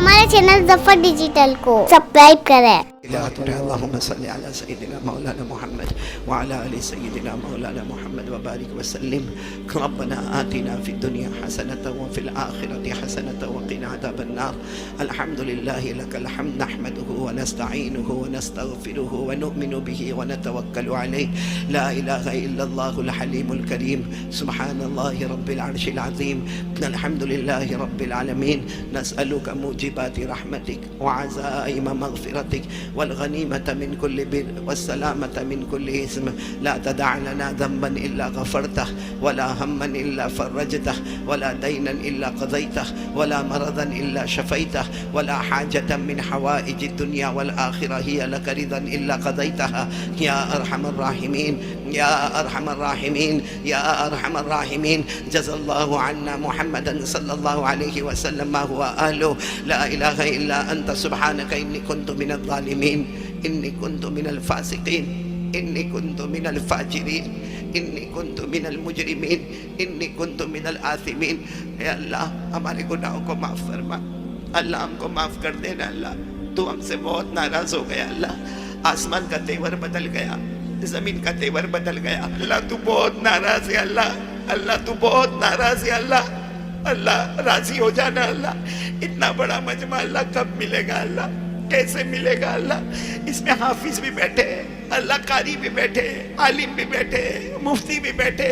ہمارے چینل ظفر ڈیجیٹل کو سبسکرائب کریں۔ اللهم صل على سيدنا مولانا محمد وعلى آل سيدنا مولانا محمد وبارك وسلم. ربنا آتنا في الدنيا حسنة وفي الآخرة حسنة وقنا عذاب النار. الحمد لله لك الحمد نحمده ونستعينه ونستغفره ونؤمن به ونتوكل عليه. لا إله إلا الله الحليم الكريم. سبحان الله رب العرش العظيم. الحمد لله رب العالمين. نسألك موجبات رحمتك وعزائم مغفرتك والغنيمة من كل بر والسلامة من كل اسم. لا تدع لنا ذنبا إلا غفرته ولا هما إلا فرجته ولا دينا إلا قضيته ولا مرضا إلا شفيته ولا حاجة من حوائج الدنيا والآخرة هي لك رضا إلا قضيتها يا أرحم الراحمين يا أرحم الراحمين يا أرحم الراحمين. جزا الله عنا محمدا صلى الله عليه وسلم ما هو أهله. لا إله إلا أنت سبحانك إني كنت من الظالمين إني كنت من الفاسقين إني كنت من الفاجرين إني كنت من المجرمين إني كنت من الآثمين. اے اللہ ہمارے گناہوں کو معاف فرما. اللہ ہم کو معاف کر دینا. اللہ تو ہم سے بہت ناراض ہو گیا. اللہ آسمان کا تیور بدل گیا, زمین کا تیور بدل گیا. اللہ تو بہت ناراض ہے. اللہ تو بہت ناراض ہے. اللہ راضی ہو جانا. اللہ اتنا بڑا مجمع اللہ کب ملے گا؟ اللہ کیسے ملے گا؟ اللہ اس میں حافظ بھی بیٹھے, اللہ قاری بھی بیٹھے, عالم بھی بیٹھے, مفتی بھی بیٹھے.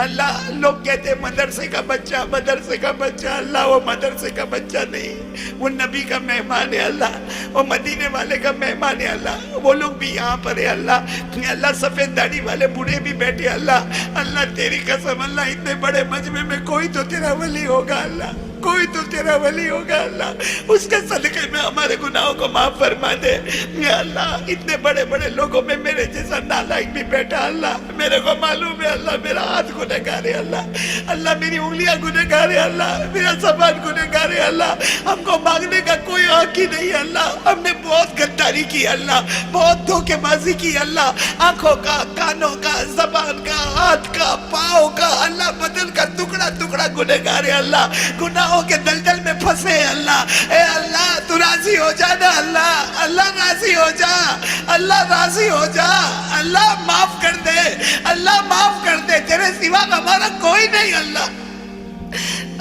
اللہ لوگ کہتے ہیں مدرسے کا بچہ, مدرسے کا بچہ. اللہ وہ مدرسے کا بچہ نہیں, وہ نبی کا مہمان ہے. اللہ وہ مدینے والے کا مہمان ہے. اللہ وہ لوگ بھی یہاں پر ہے. اللہ سفید داڑھی والے بوڑھے بھی بیٹھے. اللہ تیری قسم, اللہ اتنے بڑے مجمع میں کوئی تو تیرا ولی ہوگا. اللہ کوئی تو تیرا ولی ہوگا. اللہ اس کے صدقے میں ہمارے گناہوں کو معاف فرما دے. یا اللہ اتنے بڑے بڑے لوگوں میں میرے جیسا نالائق بھی بیٹھا. اللہ میرے کو معلوم ہے. اللہ میرا ہاتھ گنہگار ہے. اللہ میری انگلیاں گنہگار ہے. اللہ میرا زبان گنہگار ہے. اللہ ہم کو مانگنے کا کوئی حق ہی نہیں. اللہ ہم نے بہت غداری کی. اللہ بہت دھوکے بازی کی. اللہ آنکھوں کا, کانوں کا, زبان کا, ہاتھ کا, پاؤں کا, اللہ بدن کا ٹکڑا ٹکڑا گنہگار ہے. اللہ گناہوں کے دلدل میں پھنسے. اللہ اے اللہ تو راضی ہو جانا. اللہ راضی ہو جا. اللہ راضی ہو جا. اللہ معاف کر دے. اللہ معاف کر دے. تیرے سوا ہمارا کوئی نہیں.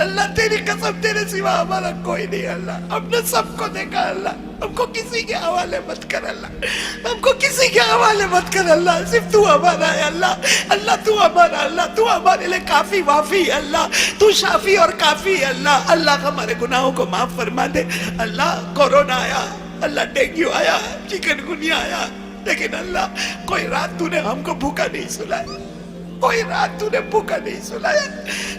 اللہ تیری قسم تیرے سوا ہمارا کوئی نہیں. اللہ ہم نے سب کو دیکھا. اللہ ہم کو کسی کے حوالے مت کر. اللہ ہم کو کسی کے حوالے مت کر. اللہ صرف تو ہمارا ہے. اللہ تو ہمارا. اللہ تو ہمارے لئے کافی وافی. اللہ تو شافی اور کافی. اللہ ہمارے گناہوں کو معاف فرما دے. اللہ کورونا آیا, اللہ ڈینگیو آیا, چکن گنیا آیا, لیکن اللہ کوئی رات تو نے ہم کو بھوکا نہیں سلایا. کوئی رات تو نے بھوکا نہیں سلایا.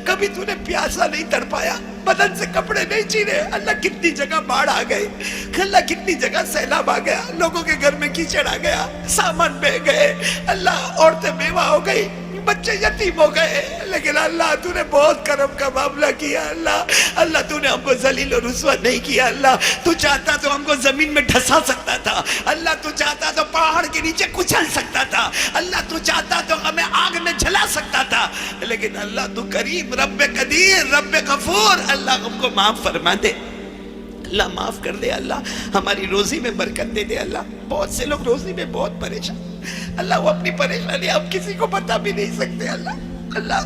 کبھی تو نے پیاسا نہیں تڑپایا, بدن سے کپڑے نہیں چیرے. اللہ کتنی جگہ باڑھ آ گئی. اللہ کتنی جگہ سیلاب آ گیا, لوگوں کے گھر میں کیچڑ آ گیا, سامان بہ گئے. اللہ عورتیں بیوہ ہو گئی, بچے یتیم ہو گئے. لیکن اللہ تو نے بہت کرم کا معاملہ کیا. اللہ تو نے ہم کو ذلیل و رسوا نہیں کیا. اللہ تو چاہتا تو ہم کو زمین میں ڈھسا سکتا تھا. اللہ تو چاہتا تو پہاڑ کے نیچے کچل سکتا تھا. اللہ تو چاہتا تو ہمیں آگ میں جلا سکتا تھا. لیکن اللہ تو کریم, رب قدیر, رب غفور. اللہ ہم کو معاف فرما دے. اللہ معاف کر دے. اللہ ہماری روزی میں برکت دے دے. اللہ بہت سے لوگ روزی میں بہت پریشان. اللہ وہ اپنی پریشانی ہم کسی کو بتا بھی نہیں سکتے. اللہ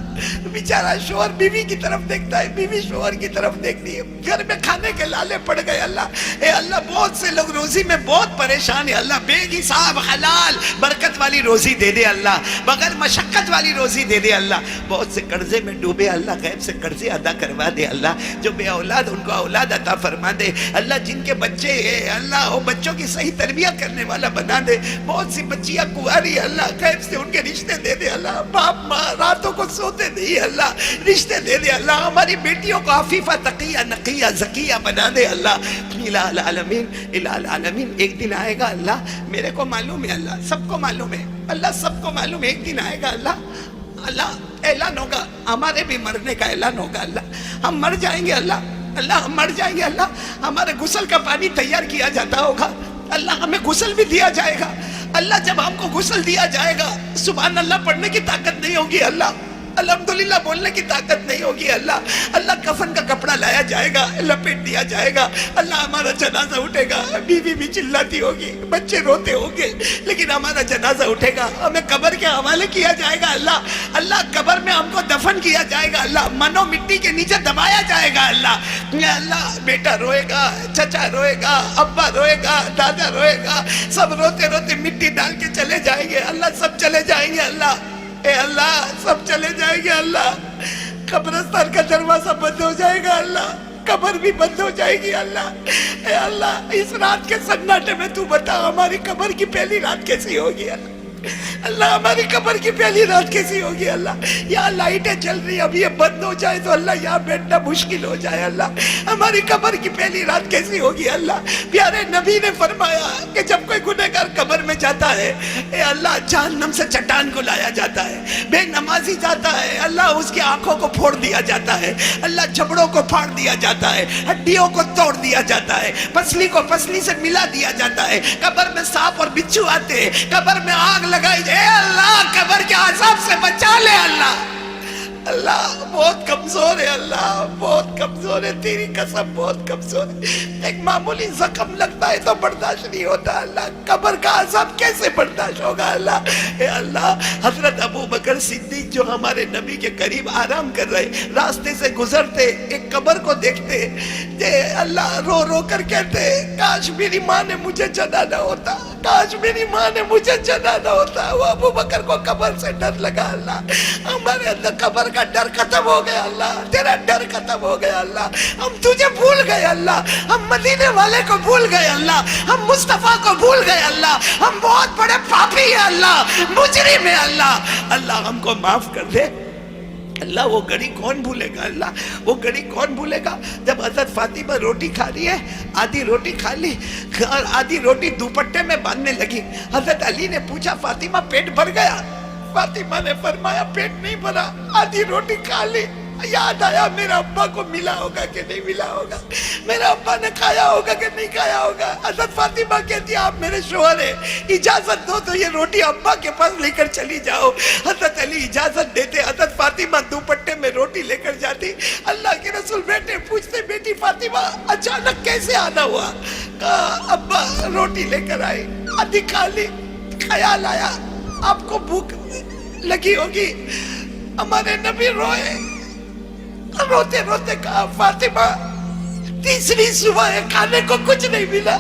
بیچارہ شوہر بیوی کی طرف دیکھتا ہے, بیوی شوہر کی طرف دیکھتی ہے, گھر میں کھانے کے لالے پڑ گئے. اللہ بہت سے لوگ روزی میں بہت پریشان ہے. اللہ بے حساب حلال برکت والی روزی دے دے. اللہ بغیر مشقت والی روزی دے دے. اللہ بہت سے قرضے میں ڈوبے, اللہ غیب سے قرضے ادا کروا دے. اللہ جو بے اولاد ان کو اولاد عطا فرما دے. اللہ جن کے بچے ہیں, اللہ وہ بچوں کی صحیح تربیت کرنے والا بنا دے. بہت سی بچیاں کنواری, اللہ غیب سے ان کے رشتے دے دے. اللہ باپ ماں راتوں کو سوتے نہیں, اللہ رشتے دے دے. اللہ ہماری بیٹیوں کو عفیفہ, تقیہ, نقیہ, زکیہ بنا دے. اللہ الہ العالمین, الہ العالمین. ایک دن آئے گا. اللہ میرے کو معلوم ہے. اللہ سب کو معلوم ہے. اللہ سب کو معلوم ہے. ایک دن آئے گا. اللہ اعلان ہوگا, ہمارے بھی مرنے کا اعلان ہوگا. اللہ ہم مر جائیں گے. اللہ ہم مر جائیں گے. اللہ ہمارے غسل کا پانی تیار کیا جاتا ہوگا. اللہ ہمیں غسل بھی دیا جائے گا. اللہ جب ہم کو غسل دیا جائے گا, سبحان اللہ پڑھنے کی طاقت نہیں ہوگی. اللہ الحمدللہ بولنے کی طاقت نہیں ہوگی اللہ، اللہ کفن کا کپڑا لایا جائے گا، لپیٹ دیا جائے گا، اللہ ہمارا جنازہ اٹھے گا، بیوی بھی چلاتی ہوگی، بچے روتے ہوں گے، لیکن ہمارا جنازہ اٹھے گا، ہمیں قبر کے حوالے کیا جائے گا اللہ، اللہ قبر میں ہم کو دفن کیا جائے گا اللہ، منو مٹی کے نیچے دبایا جائے گا اللہ، اللہ بیٹا روئے گا، چچا روئے گا، ابا روئے گا، دادا روئے گا، سب روتے روتے مٹی ڈال کے چلے جائیں گے اللہ، سب چلے جائیں گے اللہ، اے اللہ سب چلے جائیں گے اللہ، قبرستان کا دروازہ بند ہو جائے گا اللہ، قبر بھی بند ہو جائے گی اللہ، اے اللہ اس رات کے سناٹے میں تو بتا ہماری قبر کی پہلی رات کیسی ہوگی اللہ، اللہ ہماری قبر کی پہلی رات کیسی ہوگی اللہ، یا لائٹیں چل رہی اب یہ بند ہو جائے تو اللہ یہاں بیٹھنا مشکل ہو جائے اللہ، ہماری قبر کی پہلی رات کیسی ہوگی اللہ، پیارے نبی نے فرمایا کہ جب کوئی گنہگار قبر میں جاتا ہے اے اللہ جہنم سے چٹان کو لایا جاتا ہے، بے نمازی جاتا ہے اللہ اس کی آنکھوں کو پھوڑ دیا جاتا ہے اللہ، جبڑوں کو پھاڑ دیا جاتا ہے، ہڈیوں کو توڑ دیا جاتا ہے، پسلی کو پسلی سے ملا دیا جاتا ہے، قبر میں سانپ اور بچھو آتے ہیں، قبر میں آگ لگائی جائے، اے اللہ قبر کے عذاب سے بچا لے اللہ، اللہ بہت کمزور ہے اللہ، بہت کمزور ہے، تیری قسم بہت کمزور ہے، ایک معمولی زخم لگتا ہے تو برداشت نہیں ہوتا اللہ، قبر کا عذاب کیسے برداشت ہوگا اللہ، اے اللہ حضرت ابو بکر صدیق جو ہمارے نبی کے قریب آرام کر رہے، راستے سے گزرتے ایک قبر کو دیکھتے اے اللہ رو رو کر کہتے کاش میری ماں نے مجھے جنا نہ ہوتا، کاش میری ماں نے مجھے جنا نہ ہوتا، وہ ابو بکر کو قبر سے ڈر لگا اللہ، ہمارے اندر قبر کا ڈر ختم ہو گیا اللہ، تیرا ڈر ختم ہو گیا اللہ، ہم تجھے بھول گئے اللہ، ہم مدینے والے کو بھول گئے اللہ، ہم مصطفیٰ کو بھول گئے اللہ، ہم بہت بڑے پاپی ہیں اللہ، مجرم ہیں اللہ، اللہ ہم کو معاف کر دے اللہ، وہ گھڑی کون بھولے گا اللہ، وہ گھڑی کون بھولے گا جب حضرت فاطمہ روٹی کھا رہی ہے، آدھی روٹی کھا لی اور آدھی روٹی دوپٹے میں باندھنے لگی، حضرت علی نے پوچھا فاطمہ پیٹ بھر گیا؟ فاطمہ نے فرمایا پیٹ نہیں بھرا، آدھی روٹی کھا لی، یاد آیا میرا ابا کو ملا ہوگا کہ نہیں ملا ہوگا، میرا ابا نے کھایا ہوگا کہ نہیں کھایا ہوگا، حضرت فاطمہ کہتی آپ میرے شوہر ہیں، اجازت دو تو یہ روٹی ابا کے پاس لے کر چلی جاؤ، حضرت علی اجازت دیتے، حضرت فاطمہ دوپٹے میں روٹی لے کر جاتی، اللہ کے رسول بیٹے پوچھتے بیٹی فاطمہ اچانک کیسے آنا ہوا؟ کہا ابا روٹی لے کر آئی، آدھی کھا لی، خیال آیا آپ کو بھوک لگی ہوگی، ہمارے نبی روئے، روتے روتے کہا فاطمہ تیسری صبح ہے کھانے کو کچھ نہیں ملا،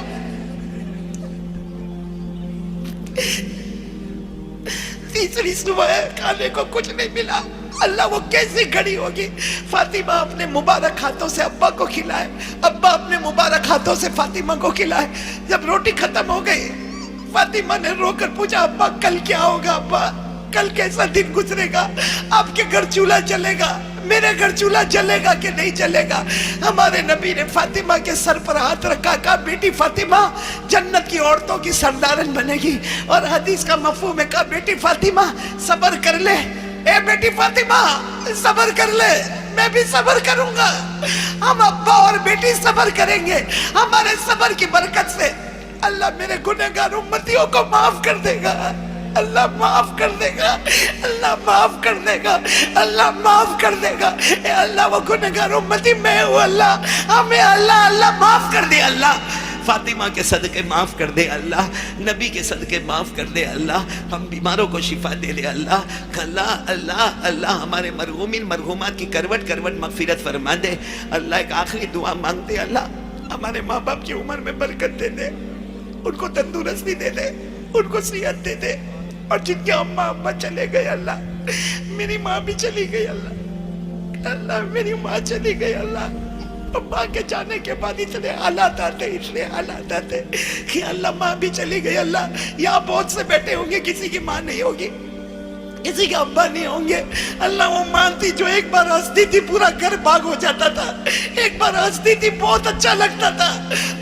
تیسری صبح ہے کھانے کو کچھ نہیں ملا، اللہ وہ کیسی گھڑی ہوگی، فاطمہ اپنے مبارک ہاتھوں سے ابا کو کھلائے، ابا اپنے مبارک ہاتھوں سے فاطمہ کو کھلائے، جب روٹی ختم ہو گئی فاطمہ نے رو کر پوچھا ابا کل کیا ہوگا، ابا کل کیسا دن گزرے گا، آپ کے گھر چولہا چلے گا، میرے گھر چولہا چلے گا کہ نہیں چلے گا؟ ہمارے نبی نے فاطمہ کے سر پر ہاتھ رکھا، کہا بیٹی فاطمہ جنت کی عورتوں کی سردارن بنے گی، اور حدیث کا مفہوم ہے، کہا بیٹی فاطمہ صبر کر لے، اے بیٹی فاطمہ صبر کر لے، میں بھی صبر کروں گا، ہم ابا اور بیٹی صبر کریں گے، ہمارے صبر کی برکت سے اللہ میرے گنہگار امتیوں کو معاف کر دے گا، اللہ معاف کر دے گا، اللہ معاف کر دے گا، اللہ معاف کر دے گا، اے اللہ وہ گنہگار امتی میں ہوں اللہ، ہمیں اللہ اللہ معاف کر دے اللہ، فاطمہ کے صدقے معاف کر دے اللہ، نبی کے صدقے معاف کر دے اللہ، ہم بیماروں کو شفا دے دے اللہ، اللہ اللہ اللہ ہمارے مرحومین مرحومات کی کروٹ کروٹ مغفرت فرما دے اللہ، ایک آخری دعا مانگتے اللہ، ہمارے ماں باپ کی عمر میں برکت دے دے، ان کو تندرستی دے دے، ان کو صحت دے دے، اور جن کے اماں ابا چلے گئے اللہ، میری ماں بھی چلی گئی اللہ، اللہ میری ماں چلی گئی اللہ، ماں کے جانے کے بعد اتنے حالات آتے کہ اللہ ماں بھی چلی گئی اللہ، یہاں بہت سے بیٹھے ہوں گے کسی کی ماں نہیں ہوگی، کسی کے ابا نہیں ہوں گے، اللہ وہ ماں تھی جو ایک بار ہنستی تھی پورا گھر باغ ہو جاتا تھا، ایک بار ہنستی تھی بہت اچھا لگتا تھا،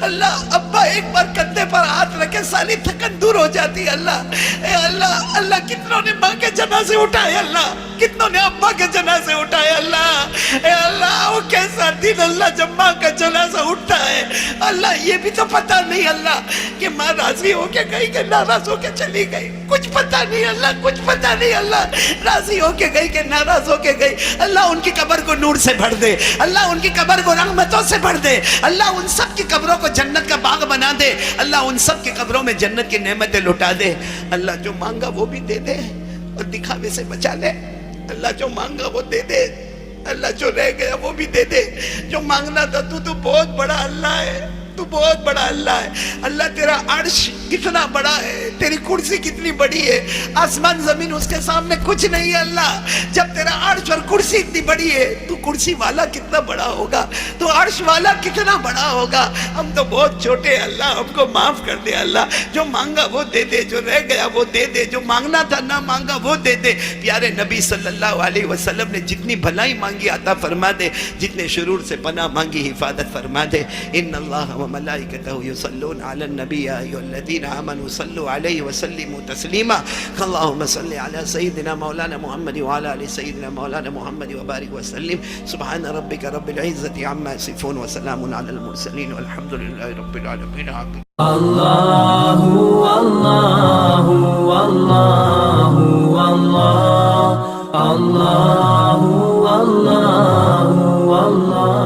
اللہ ابا ایک بار کندھے پر ہاتھ رکھے ساری تھکن دور ہو جاتی، اللہ اے اللہ اللہ کتنوں نے ماں کے جنازے اٹھائے اللہ، کتنوں نے ابا کے جنازے اٹھائے اللہ، اے اللہ وہ کیسا دن اللہ جب ماں کا جنازہ اٹھتا ہے اللہ، یہ بھی تو پتہ نہیں اللہ کہ ماں راضی ہو کے گئی کہ ناراض ہو کے چلی گئی، کچھ پتہ نہیں اللہ، کچھ پتہ نہیں اللہ، اللہ راضی ہو کے گئی کہ ناراض ہو کے گئی، اللہ ان کی قبر کو نور سے بھر دے، اللہ ان کی قبر کو رحمتوں سے بھر دے، اللہ ان سب کی قبروں کو جنت کا باغ بنا دے، اللہ ان سب کی قبروں میں جنت کی نعمتیں لٹا دے، اللہ جو مانگا وہ بھی دے دے اور دکھاوے سے بچا لے، اللہ جو مانگا وہ دے دے، اللہ جو رہ گیا وہ بھی دے دے، جو مانگنا تھا تو بہت بڑا اللہ ہے، تو بہت بڑا اللہ ہے، اللہ تیرا عرش کتنا بڑا ہے، تیری کرسی کتنی بڑی ہے، آسمان زمین اس کے سامنے کچھ نہیں ہے اللہ، جب تیرا عرش اور کرسی اتنی بڑی ہے تو کرسی والا کتنا بڑا ہوگا، تو عرش والا کتنا بڑا ہوگا، ہم تو بہت چھوٹے ہیں اللہ، ہم کو معاف کر دے اللہ، جو مانگا وہ دے دے، جو رہ گیا وہ دے دے، جو مانگنا تھا نہ مانگا وہ دے دے، پیارے نبی صلی اللہ علیہ وسلم نے جتنی بھلائی مانگی عطا فرما دے، جتنے شرور سے پناہ مانگی حفاظت فرما دے، ان اللہ وملائکتہ یصلون علی النبی یا ایھا الذین آمنوا صلوا علیہ وسلموا تسلیما، اللہم صل علی سیدنا مولانا محمد وعلی آل سیدنا مولانا محمد وبارک وسلم، سبحان ربک رب العزۃ عما یصفون وسلام علی المرسلین والحمد للہ رب العالمین. اللہ اللہ اللہ اللہ اللہ اللہ.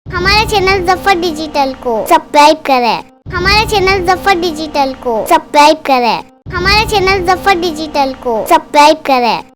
ہمارے چینل ظفر ڈیجیٹل کو سبسکرائب کریں، ہمارے چینل ظفر ڈیجیٹل کو سبسکرائب کریں، ہمارے چینل ظفر ڈیجیٹل کو سبسکرائب کریں.